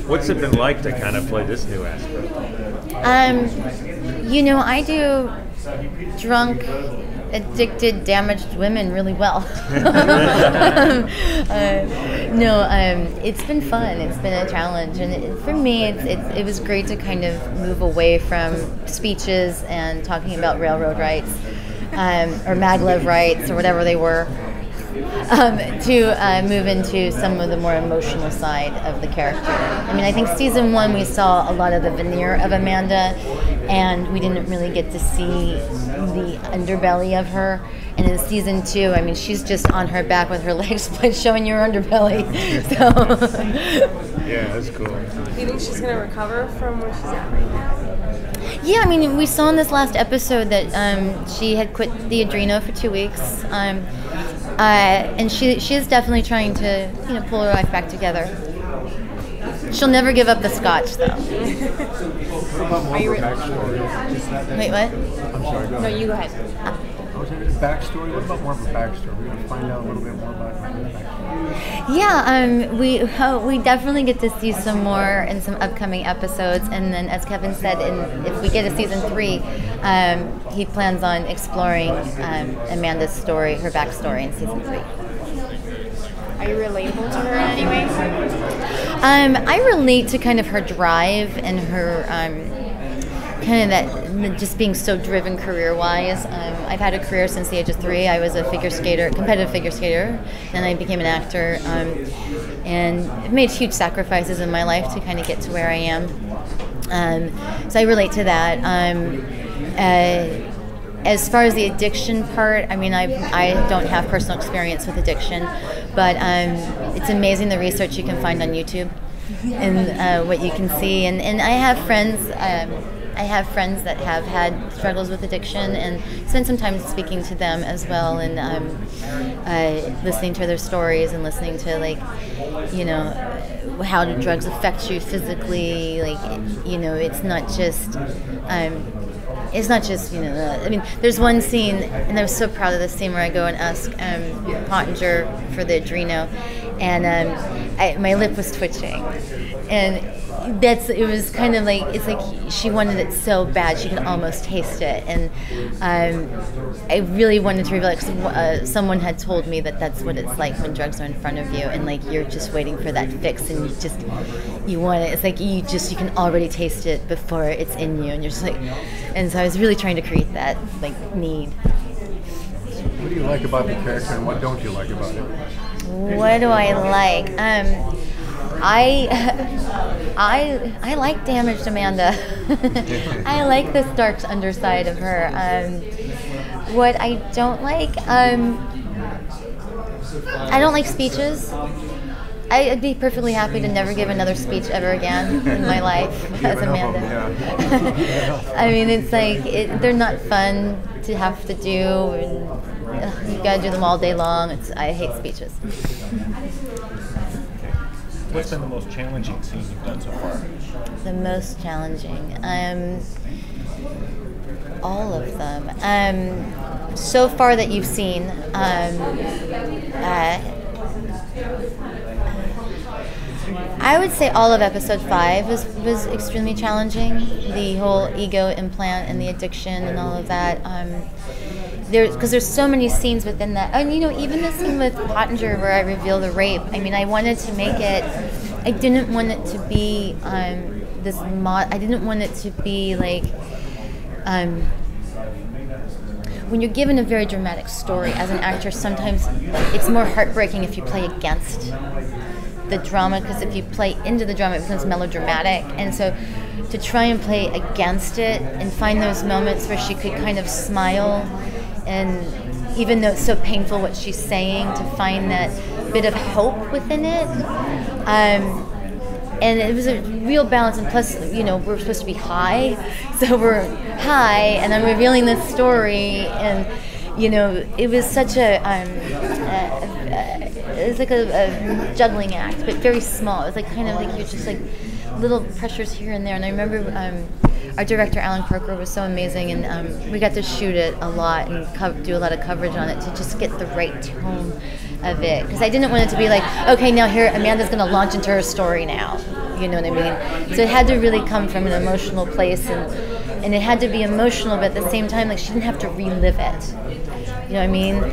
What's it been like to kind of play this new aspect? You know, I do drunk, addicted, damaged women really well. It's been fun. It's been a challenge, and for me, it was great to kind of move away from speeches and talking about railroad rights or maglev rights or whatever they were. To move into some of the more emotional side of the character. I mean, I think season 1 we saw a lot of the veneer of Amanda, and we didn't really get to see the underbelly of her. And in season 2, I mean, she's just on her back with her legs split, showing your underbelly. So. Yeah, that's cool. Do you think she's going to recover from where she's at right now? Yeah, I mean, we saw in this last episode that she had quit the Adreno for 2 weeks. And she is definitely trying to, pull her life back together. She'll never give up the scotch, though. What about more of her backstory? Wait, what? I'm sorry, go ahead. No, you go ahead. I was saying backstory. What about more of her backstory? We're going to find out a little bit more about her backstory. Yeah, we definitely get to see some more in some upcoming episodes, and then, as Kevin said, if we get a season 3, he plans on exploring Amanda's story, her backstory in season 3. Are you relatable to her in any way? I relate to kind of her drive and her kind of that just being so driven career-wise. I've had a career since the age of 3. I was a competitive figure skater, then I became an actor, and I've made huge sacrifices in my life to kind of get to where I am. So I relate to that. As far as the addiction part, I mean, I don't have personal experience with addiction, but it's amazing the research you can find on YouTube and what you can see. And I have friends. I have friends that have had struggles with addiction, and spend some time speaking to them as well, and listening to their stories and listening to how do drugs affect you physically. It's not just. I mean, there's one scene, and I'm so proud of this scene, where I go and ask Pottinger for the Adreno, and my lip was twitching, and it was kind of like, it's like she wanted it so bad she could almost taste it, and I really wanted to reveal it because someone had told me that that's what it's like when drugs are in front of you, and you're just waiting for that fix, and you want it. It's like you can already taste it before it's in you, and you're just like, and so I was really trying to create that need. What do you like about the character, and what don't you like about it? What do I like? I like damaged Amanda. I like this dark underside of her. What I don't like, I don't like speeches. I'd be perfectly happy to never give another speech ever again in my life as Amanda. I mean, it's like, they're not fun to have to do, and you gotta do them all day long. I hate speeches. What's been the most challenging scene you've done so far? The most challenging? All of them. So far that you've seen, I would say all of episode 5 was extremely challenging. The whole ego implant and the addiction and all of that. Because there's so many scenes within that. And even the scene with Pottinger where I reveal the rape. I mean, I wanted to make it. I didn't want it to be I didn't want it to be like. When you're given a very dramatic story as an actor, sometimes it's more heartbreaking if you play against the drama, because if you play into the drama, it becomes melodramatic. And so to try and play against it and find those moments where she could kind of smile, and even though it's so painful what she's saying, to find that bit of hope within it. And it was a real balance, and plus, we're supposed to be high, so we're high, and I'm revealing this story, and it was such it was like a juggling act, but very small. It was like kind of like you're just like little pressures here and there. And I remember our director Alan Croker was so amazing, and we got to shoot it a lot and do a lot of coverage on it to just get the right tone of it, because I didn't want it to be like, okay, now here Amanda's going to launch into her story now. You know what I mean? So it had to really come from an emotional place, and it had to be emotional, but at the same time, like, she didn't have to relive it. You know what I mean?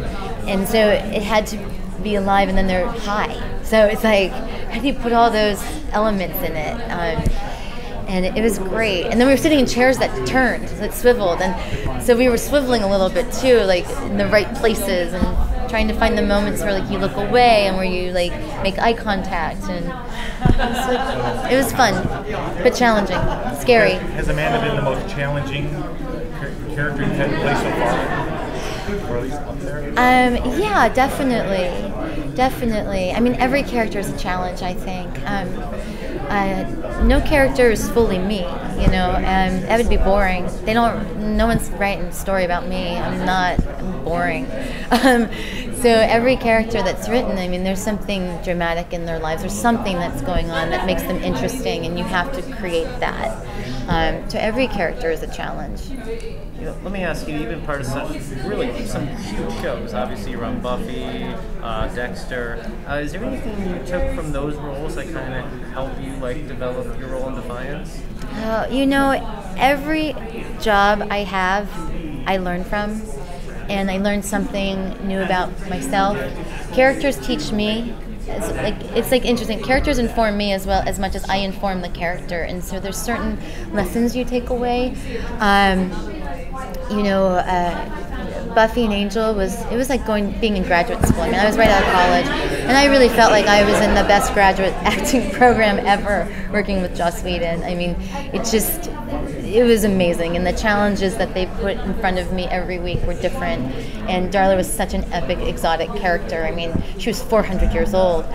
And so it had to be alive, and then they're high. So it's like, how do you put all those elements in it? And it was great. And then we were sitting in chairs that turned, that swiveled, and so we were swiveling a little bit too, like in the right places, and trying to find the moments where, like, you look away and where you, like, make eye contact, and it was fun, but challenging, scary. Has Amanda been the most challenging character you've had to play so far? Or at least up there? Yeah, definitely. I mean, every character is a challenge, I think. No character is fully me, you know. That would be boring. No one's writing a story about me. I'm boring. So every character that's written, I mean, there's something dramatic in their lives. There's something that's going on that makes them interesting, and you have to create that. So every character is a challenge. You know, let me ask you, you've been part of some huge shows. Obviously, you're on Buffy, Dexter. Is there anything you took from those roles that kind of help you, like, develop your role in Defiance? You know, every job I have, I learn from, and I learn something new about myself. Characters teach me. It's like interesting. Characters inform me as well as much as I inform the character, and so there's certain lessons you take away. You know, Buffy and Angel was like being in graduate school. I mean, I was right out of college, and I really felt like I was in the best graduate acting program ever, working with Joss Whedon. I mean, it was amazing, and the challenges that they put in front of me every week were different. And Darla was such an epic, exotic character. I mean, she was 400 years old.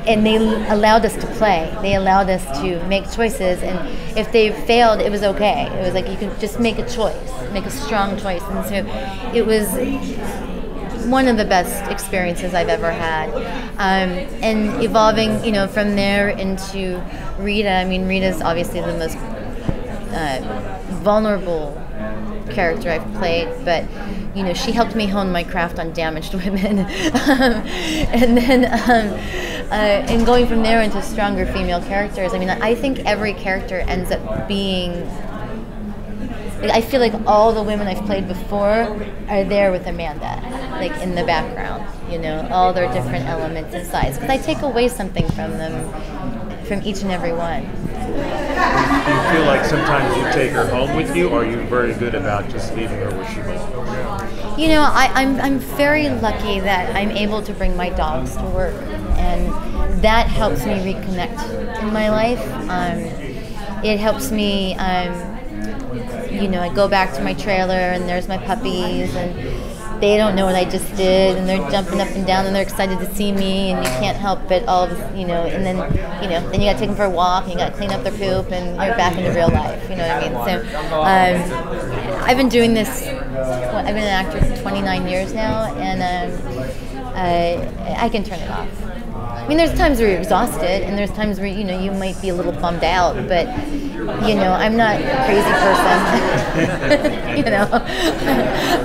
And they allowed us to play. They allowed us to make choices, and if they failed, it was okay. It was like you could just make a choice, make a strong choice. And so it was one of the best experiences I've ever had. And evolving, you know, from there into Rita. I mean, Rita's obviously the most vulnerable character I've played, but you know, she helped me hone my craft on damaged women. And then and going from there into stronger female characters, I mean, I think every character ends up being, I feel like all the women I've played before are there with Amanda, like in the background, you know, all their different elements and sides, because I take away something from them, from each and every one. Do you feel like sometimes you take her home with you, or are you very good about just leaving her where she belongs? You know, I'm very lucky that I'm able to bring my dogs to work, and that helps me reconnect in my life. It helps me, you know, I go back to my trailer and there's my puppies, and they don't know what I just did, and they're jumping up and down, and they're excited to see me, and you can't help but all of, you know, and then, you know, then you got to take them for a walk, and you got to clean up their poop, and you're back into real life, you know what I mean? So I've been doing this, I've been an actor for 29 years now, and I can turn it off. I mean, there's times where you're exhausted, and there's times where, you know, you might be a little bummed out, but, you know, I'm not a crazy person. You know,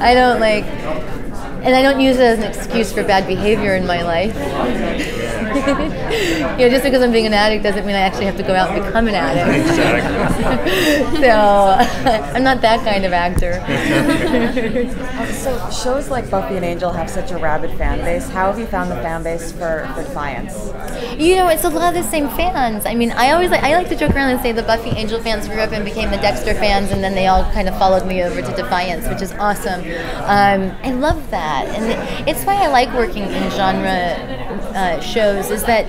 I don't like, and I don't use it as an excuse for bad behavior in my life. You know, just because I'm being an addict doesn't mean I actually have to go out and become an addict. Exactly. So I'm not that kind of actor. So shows like Buffy and Angel have such a rabid fan base. How have you found the fan base for Defiance? You know, it's a lot of the same fans. I mean, I like to joke around and say the Buffy Angel fans grew up and became the Dexter fans, and then they all kind of followed me over to Defiance, which is awesome. I love that, and it's why I like working in genre shows, is that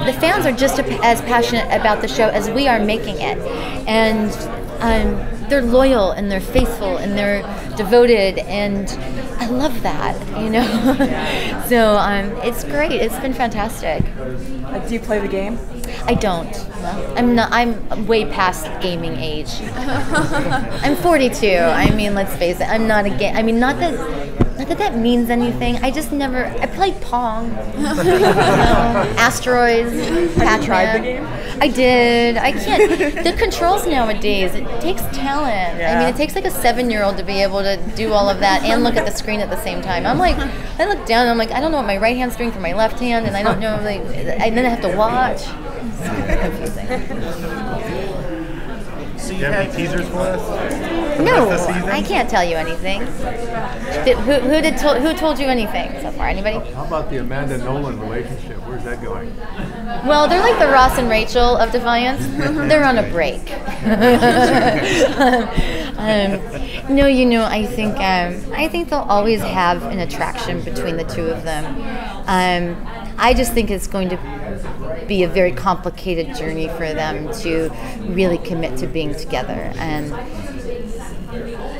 the fans are just as passionate about the show as we are making it, and they're loyal and they're faithful and they're devoted, and I love that, you know. So it's great. It's been fantastic. Do you play the game? I don't. I'm not. I'm way past gaming age. I'm 42. I mean, let's face it. I'm not a game. I mean, not that not that that means anything. I just never. I played Pong, Asteroids, Pac-Man. tried the game? I did. I can't. The controls nowadays, it takes talent. I mean, it takes like a 7-year-old to be able to do all of that and look at the screen at the same time. I'm like, I look down and I'm like, I don't know what my right hand's doing for my left hand, and I don't know, like, and then I have to watch. It's confusing. Do you have any teasers for us? No, I can't tell you anything. Who told you anything so far? Anybody? How about the Amanda Nolan relationship? Where's that going? Well, they're like the Ross and Rachel of Defiance. They're on a break. No, you know, I think they'll always have an attraction between the two of them. I just think it's going to be a very complicated journey for them to really commit to being together. And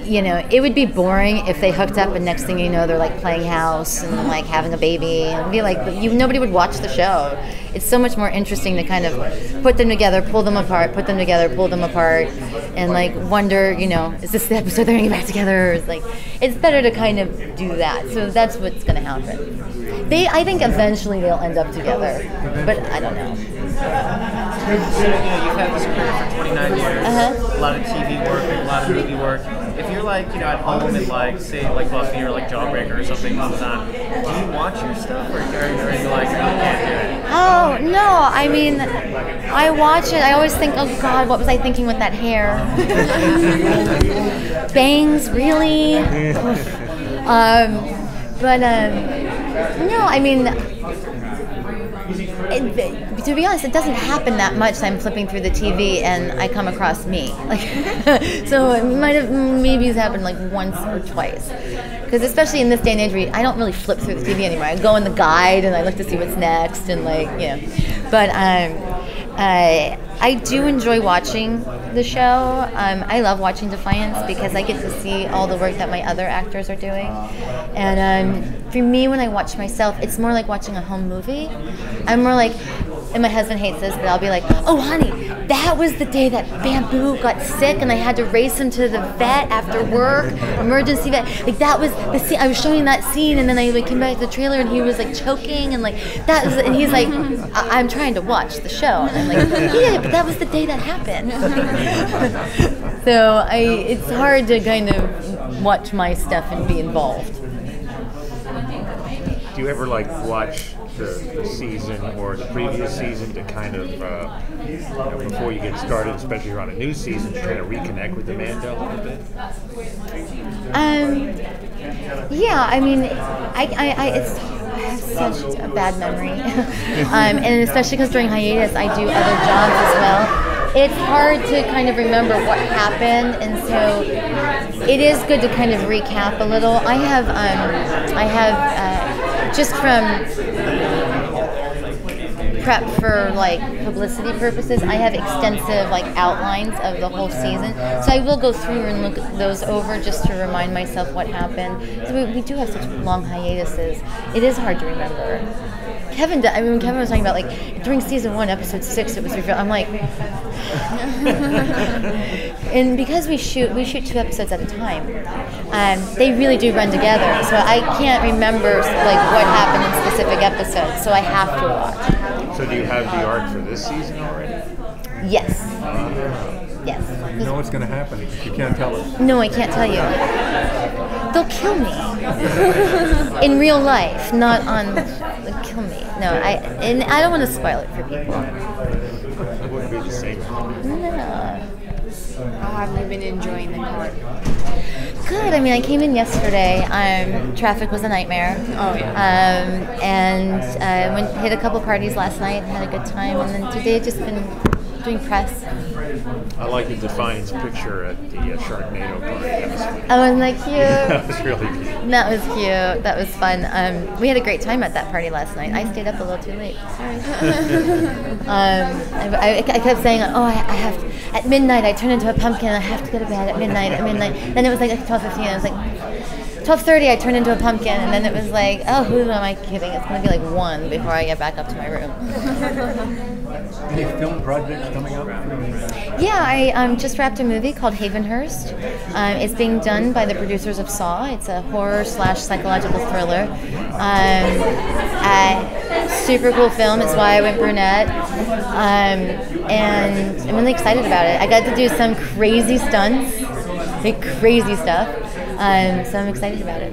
you know, it would be boring if they hooked up and next thing you know they're like playing house and like having a baby, and it'd be like nobody would watch the show. It's so much more interesting to kind of put them together, pull them apart, put them together, pull them apart, and like wonder, you know, is this the episode they're gonna get back together? Or is like, it's better to kind of do that. So that's what's gonna happen. I think eventually they'll end up together, but I don't know. You know, you've had this career for 29 years, a lot of TV work, a lot of movie work. If you're like, you know, at home and like, say, like Buffy or like Jawbreaker or something comes on, do you watch your stuff or are you like, you can't do it? Oh, no, I mean, I watch it, I always think, oh God, what was I thinking with that hair? Bangs, really? No, I mean, to be honest, it doesn't happen that much. I'm flipping through the TV and I come across me. Like, so it might have, maybe it's happened like once or twice. Because especially in this day and age, I don't really flip through the TV anymore. I go in the guide and I look to see what's next and like, you know. But I do enjoy watching the show. I love watching Defiance because I get to see all the work that my other actors are doing. And for me, when I watch myself, it's more like watching a home movie. I'm more like, and my husband hates this, but I'll be like, oh honey, that was the day that Bamboo got sick and I had to race him to the vet after work, emergency vet. Like that was the scene, I was showing that scene and then I like, came back to the trailer and he was like choking and like, that was, and he's like, I'm trying to watch the show. And I'm like, yeah, but that was the day that happened. So it's hard to kind of watch my stuff and be involved. Do you ever like watch the season or the previous season to kind of, you know, before you get started, especially if you're on a new season, to kind of reconnect with Amanda a little bit? Yeah, I mean, I have such a bad memory, and especially because during hiatus I do other jobs as well. It's hard to kind of remember what happened, and so it is good to kind of recap a little. I have just from prep for like publicity purposes, I have extensive like outlines of the whole season. So I will go through and look those over just to remind myself what happened. So we do have such long hiatuses. It is hard to remember. Kevin was talking about like during season 1, episode 6, it was revealed. I'm like, and because we shoot 2 episodes at a time, they really do run together. So I can't remember like what happened in specific episodes. So I have to watch. So do you have the arc for this season already? Yes. Yes. You know what's going to happen. You can't tell us. No, I can't tell you. They'll kill me in real life, not on. They'll kill me. No, I don't want to spoil it for people. It wouldn't be the same. No. How have you been enjoying the court? Good. I mean, I came in yesterday. Traffic was a nightmare. Oh yeah. And hit a couple parties last night and had a good time. And then today I've just been doing press. I like the Defiance picture at the Sharknado party. Oh, wasn't that cute? That was really cute. That was cute. That was fun. We had a great time at that party last night. I stayed up a little too late. Sorry. I kept saying, oh, I have to, at midnight I turn into a pumpkin and I have to go to bed at midnight. Then it was like 12:15. I was like, 12:30 I turned into a pumpkin, and then it was like, oh, who am I kidding? It's going to be like 1 before I get back up to my room. Any film projects coming up? Yeah, I just wrapped a movie called Havenhurst. It's being done by the producers of Saw. It's a horror / psychological thriller. Super cool film. It's why I went brunette. And I'm really excited about it. I got to do some crazy stunts, like crazy stuff. So I'm excited about it.